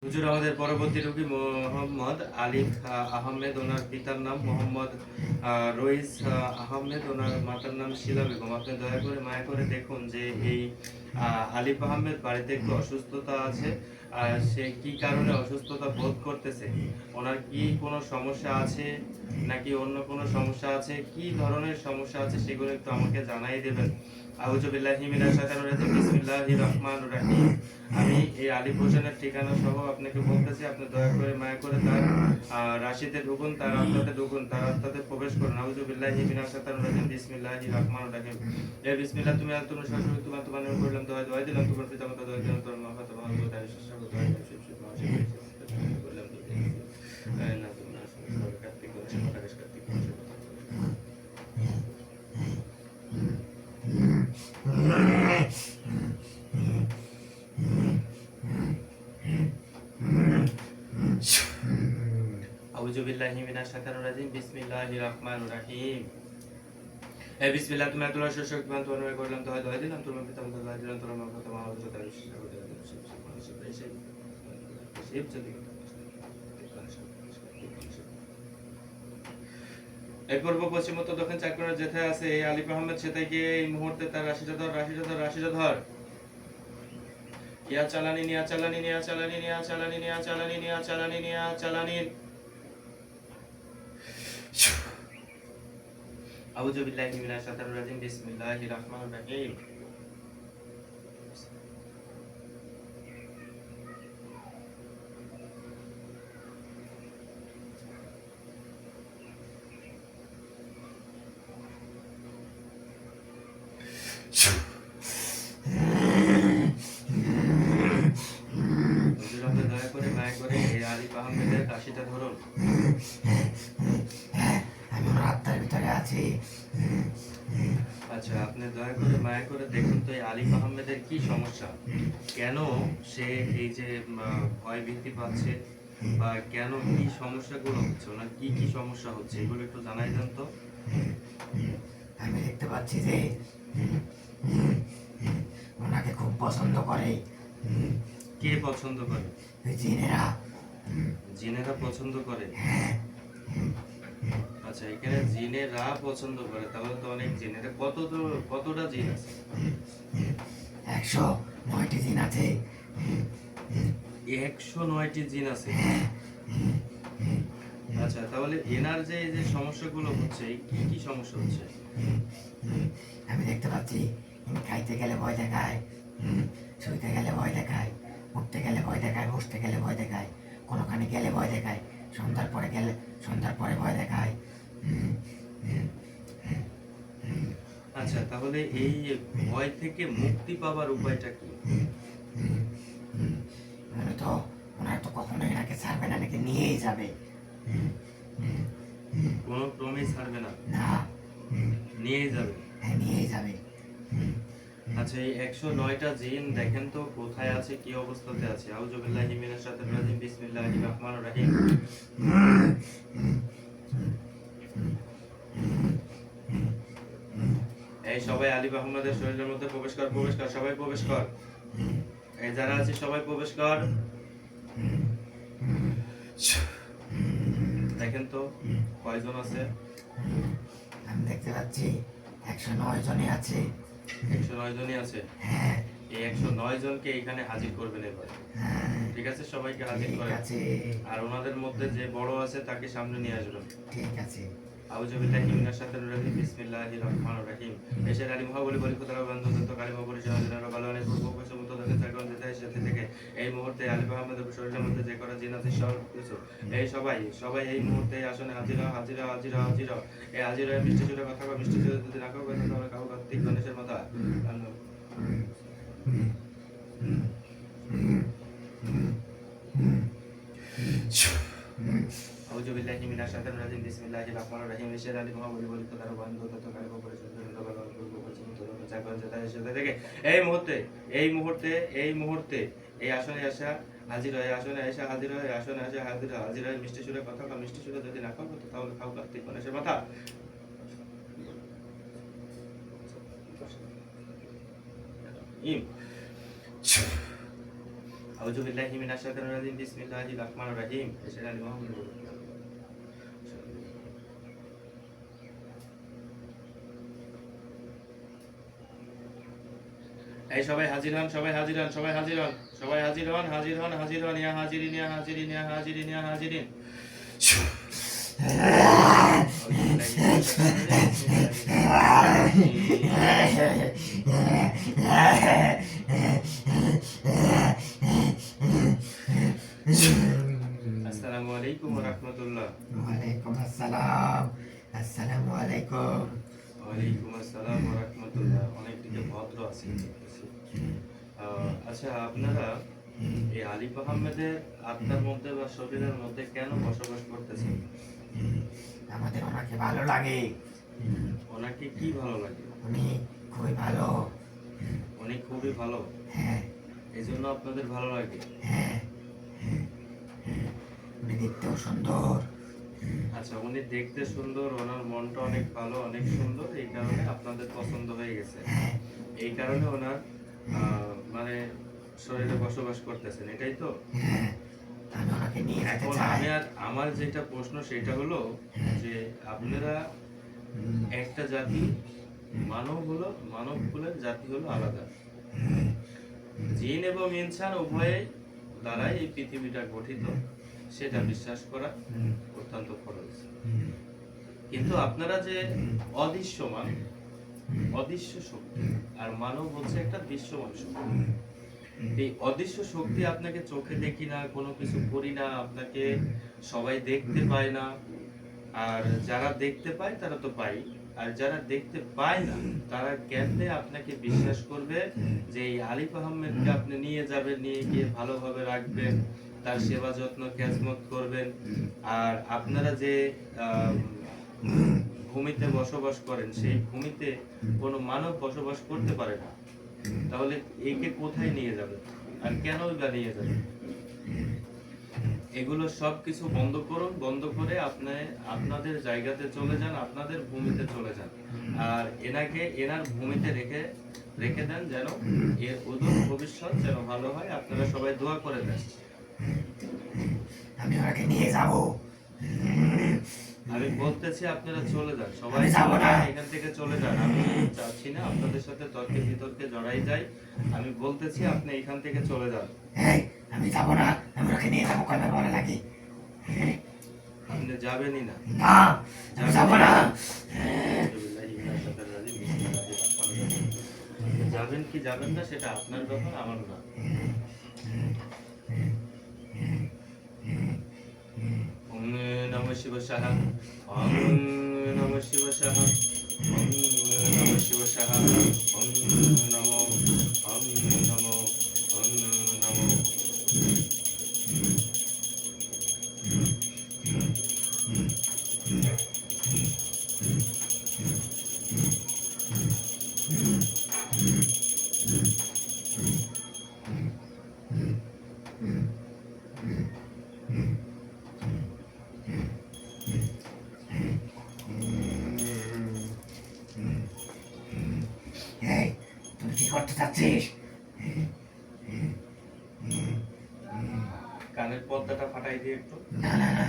হুজুর আমাদের পরবর্তী রোগী মোহাম্মদ আলিফ আহমেদ, ওনার পিতার নাম মোহাম্মদ রইস আহমেদ, ওনার মাতার নাম শিলা বেগম। আপনি দয়া করে মায়া করে দেখুন যে এই আলিফ আহমেদ বাড়িতে একটু অসুস্থতা আছে। সে কি কারণে অসুস্থতা বোধ করতেছে, ওনার কি কোনো সমস্যা আছে নাকি অন্য কোনো সমস্যা আছে, কি ধরনের সমস্যা আছে সেগুলো একটু আমাকে জানাই দেবেন। আউযু বিল্লাহি মিনাশ শাইতানির রাজিম, বিসমিল্লাহির রহমানির রহিম। আমি এই আলিফ হোসেনের ঠিকানা সহ আপনাকে বলতেছি, আপনি দয়া করে মায়া করে তার রাশিতে ঢুকুন, তার আত্মাতে ঢুকুন, তার আত্মাতে প্রবেশ করুন। আউযু বিল্লাহি মিনাশ শাইতানির রাজিম, বিসমিল্লাহির রহমানির রহিম। এই বিসমিল্লাহ তুমি আর তুমি সরাসরি তোমার তোমার নামে করলাম, দোয়া দিলাম, তোমার পিতামাতা দোয়া দিলাম, তোমার মা বাবা তোমার দোয়া দিলাম, শেষ দোয়া দিলাম, শেষ করলাম না তোমরা কার্তিক গণেশের কথা কার্তিক গণেশের কথা। আউযু বিল্লাহি মিনাশ শাইতানির রাজিম, বিসমিল্লাহির রহমানির রহিম। এই বিসমিল্লাহ তুমি আল্লাহর শক্তিমান তোমার করলাম, দোয়া দিলাম, তোমার পিতামাতা দোয়া দিলাম, তোমার মা বাবা তোমার দোয়া দিলাম, শেষ এই পূর্ব পশ্চিম উত্তর দক্ষিণ চার কোণের যেথায় আছে এই আলিফ আহমেদ সেটাকে এই মুহূর্তে তার রাশিটা ধর। ইয়া চালানি নিয়া চালানি নিয়া চালানি নিয়া চালানি নিয়া চালানি নিয়া চালানি নিয়া চালানি। আউযু বিল্লাহি মিনাশ শাইতানির রাজিম, বিসমিল্লাহির রহমানির রহিম। হুজুর আপনি দয়া করে মায়া করে এই আলিফ আহমেদের রাশিটা ধরুন। আমি ওর আত্মার ভিতরে আছি। আচ্ছা, আপনি দয়া করে মায়া করে দেখুন তো এই আলিফ আহমেদের কি সমস্যা, কেন সে এই যে ভয় ভীতি পাচ্ছে, বা কেন কি সমস্যাগুলো হচ্ছে, ওনার কি কি সমস্যা হচ্ছে এগুলো একটু জানাই দেন তো। আমি দেখতে পাচ্ছি যে ওনাকে খুব পছন্দ করে। কে পছন্দ করে? ওই জিনেরা। জিনেরা পছন্দ করে? আচ্ছা, এখানে জিনেরা পছন্দ করে, তাহলে তো অনেক জিনেরা কতটা জিন আছে? 109টি জিন আছে। 109টি জিন আছে। আচ্ছা, তাহলে এনার যে এই যে সমস্যাগুলো হচ্ছে, কি কি সমস্যা হচ্ছে? আমি দেখতে পাচ্ছি খাইতে গেলে ভয় দেখায়, শুইতে গেলে ভয় দেখায়, উঠতে গেলে ভয় দেখায়, বসতে গেলে ভয় দেখায়, কোনোখানে গেলে ভয় দেখায়, সন্ধ্যার পরে ভয় দেখায়। আচ্ছা, তাহলে এই ভয় থেকে মুক্তি পাওয়ার উপায়টা কি? তো ওনারা তো কখনো এনাকে ছাড়বে না, নাকি নিয়েই যাবে। কোনো ক্রমেই ছাড়বে না, না, নিয়েই যাবে। হ্যাঁ নিয়েই যাবে। আচ্ছা, এই 109টা জিন দেখেন তো কোথায় আছে, কি অবস্থাতে আছে। আউযু বিল্লাহি মিনাশ শাইতানির রাজিম, বিসমিল্লাহির রহমানির রহিম। এই সবাই আলিফ আহমেদের শরীরের মধ্যে প্রবেশ কর, সবাই প্রবেশ কর। এই যারা আছে সবাই প্রবেশ কর। দেখেন তো কয়জন আছে। আমি দেখতে পাচ্ছি 109 জনই আছে। 109 জনই আছে। হ্যাঁ, এই 109 জনকে এখানে হাজির করবেন এবার। ঠিক আছে, সবাইকে হাজির করেন। আর ওনাদের মধ্যে যে বড় আছে তাকে সামনে নিয়ে আসবেন। ঠিক আছে। আউযু বিল্লাহি মিনাশ শাইতানির রাজিম, বিসমিল্লাহির রহমানির রহিম। এসে আলী মহাবলী পরিখতারা বন্ধুত্ব কালিমা পরিচালনা বালানে পূর্ব পশ্চিম উত্তর দক্ষিণ চারকোণ যেতে সাথে থেকে এই মুহূর্তে আলিফ আহমেদের শরীরের মধ্যে যে করা জিন আছে সব কিছু এই সবাই এই মুহূর্তে এই আসনে হাজির হও। এই হাজির হয়ে মিষ্টি সুরে কথা কও, মিষ্টি সুরে যদি না কাউ কথা তাহলে কাউ কার্তিক গণেশের মাথা। আউযু বিল্লাহি মিনাশ শাইতানির রাজিম, বিসমিল্লাহির রহমানির রহিম। এসে আলী মহাবলী পরিখতারা বন্ধুত্ব কালিমা পরিচালনা বালানে পূর্ব পশ্চিম উত্তর দক্ষিণ চারকোণ যেতে সাথে থেকে এই মুহূর্তে এই আসনে আসা হাজির হয়ে, আসনে এসে হাজির হয়ে, আসনে এসে হাজির হয়ে মিষ্টি সুরে কথা কও, মিষ্টি সুরে যদি না কাউ কথা তাহলে কাউ কার্তিক গণেশের মাথা। ইম আউযু বিল্লাহি মিনাশ শাইতানির রাজিম বিসমিল্লাহির রহমানির রহিম এশহাদু আন্না মুহাম্মাদুর রাসূলুল্লাহ। এই সবাই হাজির হন, সবাই হাজির হন, সবাই হাজির হন, সবাই হাজির হন, হাজির হন, হাজির হন, ইয়া হাজিরিন, ইয়া হাজিরিন, ইয়া হাজিরিন, ইয়া হাজিরিন। আসসালামু আলাইকুম ওয়া রাহমাতুল্লাহ। ওয়ালাইকুম আসসালাম। আসসালামু আলাইকুম। ওয়ালাইকুম আসসালাম ওয়া রাহমাতুল্লাহ। অনেকদিকে ভদ্র আছে। আচ্ছা, আপনারা এই আলিফ আহমেদের আত্মার মধ্যে বা শরীরের মধ্যে কেন বসবাস করতেছেন? আমাদের ওনাকে ভালো লাগে। ওনাকে কি ভালো লাগে? উনি খুবই ভালো। উনি খুবই ভালো, হ্যাঁ এই জন্য আপনাদের ভালো লাগে। হ্যাঁ, উনি দেখতেও সুন্দর। আচ্ছা, উনি দেখতে সুন্দর, ওনার মনটা অনেক ভালো, অনেক সুন্দর, এই কারণে আপনাদের পছন্দ হয়ে গেছে। এই কারণে ওনার মানে শরীরে বসবাস করতেছেন, এটাই তো? হ্যাঁ, আমি ওনাকে নিয়ে যেতে এখন চাই। আমার যেটা প্রশ্ন সেটা হলো যে আপনারা একটা জাতি, মানব কুলের জাতি হলো আলাদা। জিন এবং ইনসান উভয়ে দ্বারাই এই পৃথিবীটা গঠিত, সেটা বিশ্বাস করা অত্যন্ত খরচ। কিন্তু আপনারা যে অদৃশ্যমান, অদৃশ্য শক্তি, আর মানব হচ্ছে একটা দৃশ্যমান শক্তি। এই অদৃশ্য শক্তি আপনাকে চোখে দেখি না, কোনো কিছু করি না, আপনাকে সবাই দেখতে পায় না। আর যারা দেখতে পায় তারা তো পায়, আর যারা দেখতে পায় না তারা কেমনে আপনাকে বিশ্বাস করবে যে এই আলিফ আহমেদকে আপনি নিয়ে যাবেন, নিয়ে গিয়ে ভালোভাবে রাখবেন, তার সেবা যত্ন খেজমত করবেন। আর আপনারা যে ভূমিতে বসবাস করেন, সেই ভূমিতে কোনো মানব বসবাস করতে পারে না, তাহলে একে কোথায় নিয়ে যাবেন আর কেন বা নিয়ে যাবেন? এগুলো সব কিছু বন্ধ করুন, বন্ধ করে আপনাদের জায়গাতে চলে যান, আপনাদের ভূমিতে চলে যান, আর এনার ভূমিতে রেখে দেন, যেন এর উদর ভবিষ্যৎ যেন ভালো হয়। আপনারা সবাই দোয়া করে দেন। আমি ওনাকে নিয়ে যাব। আমি বলতেছি আপনারা চলে যান, সবাই আমি যাবো না। এখান থেকে চলে যান। আমি চাচ্ছি না আপনাদের সাথে তর্কে বিতর্কে জড়াই যাই। আমি বলতেছি আপনি এখান থেকে চলে যান। এই, আমি যাব না। আমি ওনাকে নিয়ে যাবো, কয়বার বলা লাগে। আপনি যাবেনই না। না, আমি যাব না। যাবেন কি যাবেন না সেটা আপনার ব্যাপার, আমার না। ওম নমঃ শিবায় সাহা, ওম নমঃ শিবায় সাহা, ওম নমঃ শিবায় সাহা, ওম নমঃ, ওম নমঃ, ওম নমঃ। এই, তুই কি করতে চাচ্ছিস? কানের পর্দাটা ফাটাই দিয়ে একটু না না না,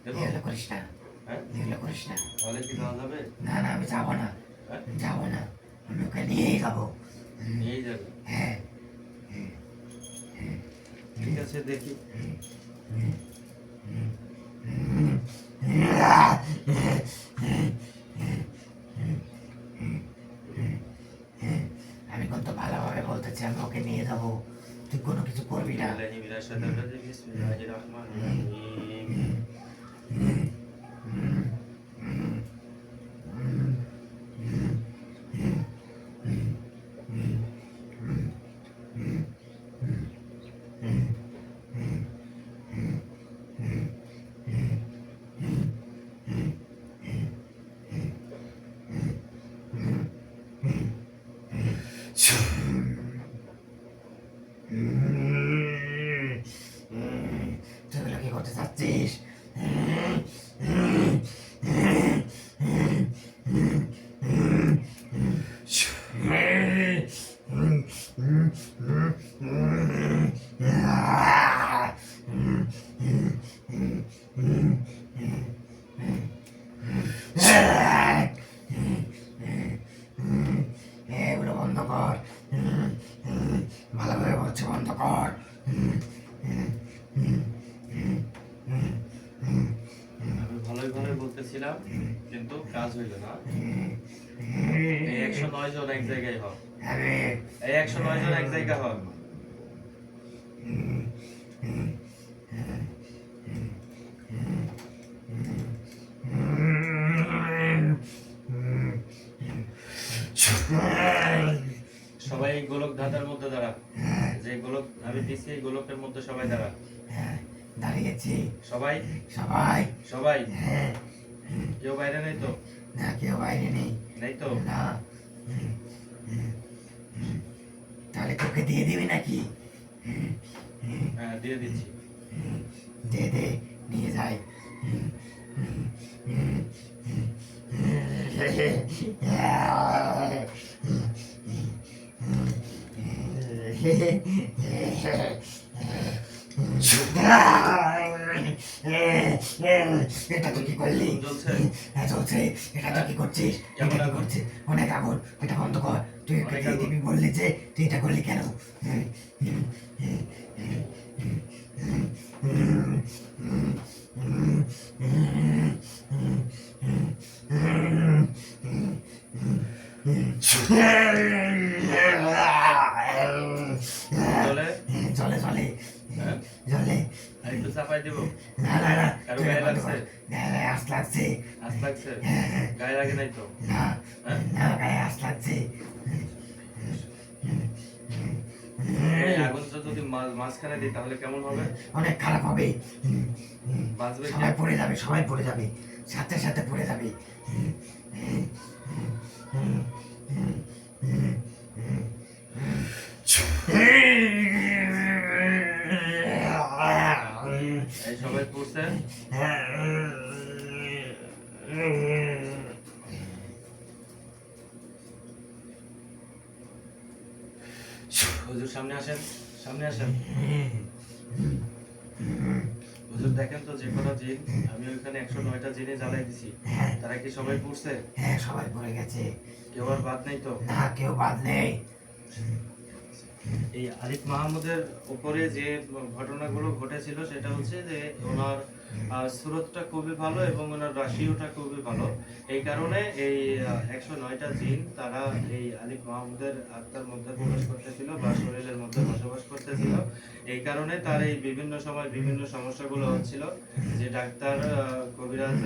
দেবো? এগুলো করিস না, হ্যাঁ, এগুলো করিস না। তাহলে কি যাওয়া যাবে? না না, আমি যাবো না, হ্যাঁ, যাবো না। আমি ওকে নিয়েই যাবো। নিয়ে যাবে। হ্যাঁ, ঠিক আছে, দেখি। আমি কিন্তু ভালোভাবে বলতেছি, আমি ওকে নিয়ে যাবো। তুই কোনো কিছু করবি না। বিসমিল্লাহি মিনাশ শাইতানির রাজিম বিসমিল্লাহির রহমানির রহিম। তুই এগুলো কি করতে চাচ্ছিস? দিছিলাম কিন্তু কাজ হইল না। এই 109 জন এক জায়গায় হ, আমি এই 109 জন এক জায়গা হ। সবাই এই গোলক ধাঁধার মধ্যে দাঁড়া, যে গোলক আমি দিছি এই গোলকের মধ্যে সবাই দাঁড়া, দাঁড়িয়েছি সবাই সবাই। সবাই। হ্যাঁ, কেউ বাইরে নেই তো? না কেউ বাইরে নেই। নেই তো? না, তাহলে তোকে দিয়ে দিবি নাকি? হ্যাঁ দিয়ে দিচ্ছি। দে দে, নিয়ে যাই। এটা তুই কি করলি? জ্বলছে? হ্যাঁ চলছে। এটা তুই কি করছিস? কেমন এটা কি আগুন? করছিস? অনেক আগুন। এটা বন্ধ কর। তুই ওকে অনেক দিয়ে আগুন। দিবি বললি যে, তুই এটা করলি কেন? চলে? চলে চলে হ্যাঁ চলে। আর একটু চাপাই দেবো? না না না, কারো তুই গায়ে বন্ধ লাগছে? কর। গায়ে আঁচ লাগছে। আস লাগছে? গায়ে লাগে নাই তো? না হ্যাঁ? না, গায়ে আঁচ লাগছে। এই আগুনটা যদি মাঝখানে দিই তাহলে কেমন হবে? অনেক খারাপ হবে। বাঁচবে কে? সবাই পড়ে যাবে, সবাই পড়ে যাবে, সাথে সাথে পড়ে যাবে। এই সবাই পড়ছে? হুজুর সামনে আসেন, সামনে আসেন। হুজুর দেখেন তো যে কটা জিন আমি ওইখানে 109টা জিনে জ্বালাই দিছি, তারা কি সবাই পড়ছে? হ্যাঁ সবাই পড়ে গেছে। কেউ আর বাদ নেই তো? না কেউ বাদ নেই। এই আরিফ মাহমুদের উপরে যে ঘটনাগুলো ঘটেছিল সেটা হচ্ছে যে ওনার সুরতটা খুবই ভালো এবং ওনার রাশিওটা খুবই ভালো। এই কারণে এই 109টা জিন তারা এই আরিফ মাহমুদের আত্মার মধ্যে প্রবেশ করতেছিল বা শরীরের মধ্যে বসবাস করতেছিল। এই কারণে তার এই বিভিন্ন সময় বিভিন্ন সমস্যাগুলো হচ্ছিল, যে ডাক্তার কবিরাজ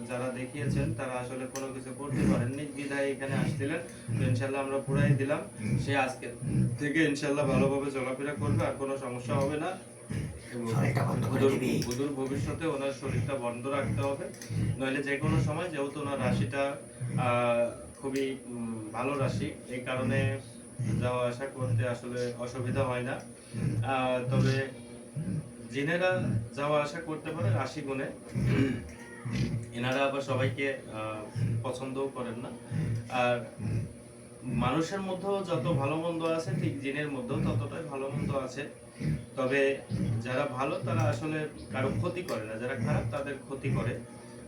যারা দেখিয়েছেন তারা আসলে কোনো কিছু করতে পারেননি, বিধায় এখানে আসছিলেন। তো ইনশাল্লাহ আমরা পুরাই দিলাম, সে আজকে থেকে ইনশাল্লাহ ভালোভাবে চলাফেরা করবে, আর কোনো সমস্যা হবে না। শরীরটা বন্ধ করে দিবি। অদূর ভবিষ্যতে ওনার শরীরটা বন্ধ রাখতে হবে, নইলে যে কোনো সময়, যেহেতু ওনার রাশিটা খুবই ভালো রাশি, এই কারণে যাওয়া আসা করতে আসলে অসুবিধা হয় না। তবে জিনেরা যাওয়া আসা করতে পারে রাশি গুণে, এনারা আবার সবাইকে পছন্দও করেন না। আর মানুষের মধ্যেও যত ভালো মন্দ আছে, ঠিক জিনের মধ্যেও ততটাই ভালো মন্দ আছে। তবে যারা ভালো তারা আসলে কারো ক্ষতি করে না, যারা খারাপ তাদের ক্ষতি করে।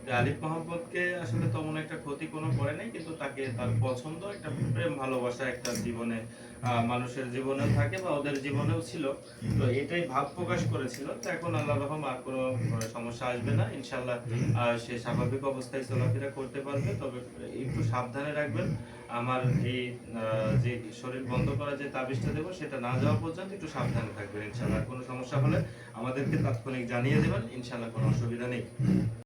তো আলিফ মাহমুদকে আসলে তেমন একটা ক্ষতি কোনো করে নাই, কিন্তু তাকে তার পছন্দ, একটা প্রেম ভালোবাসা একটা জীবনে মানুষের জীবনেও থাকে বা ওদের জীবনেও ছিল। তো এটাই ভাব প্রকাশ করেছিল। তো এখন আল্লাহ রহম আর কোনো সমস্যা আসবে না ইনশাল্লাহ। সে স্বাভাবিক অবস্থায় চলাফেরা করতে পারবে। তবে একটু সাবধানে রাখবেন, আমার এই যে শরীর বন্ধ করা যে তাবিজটা দেবো সেটা না যাওয়া পর্যন্ত একটু সাবধানে থাকবেন ইনশাল্লাহ। কোনো সমস্যা হলে আমাদেরকে তাৎক্ষণিক জানিয়ে দেবেন, ইনশাল্লাহ কোনো অসুবিধা নেই।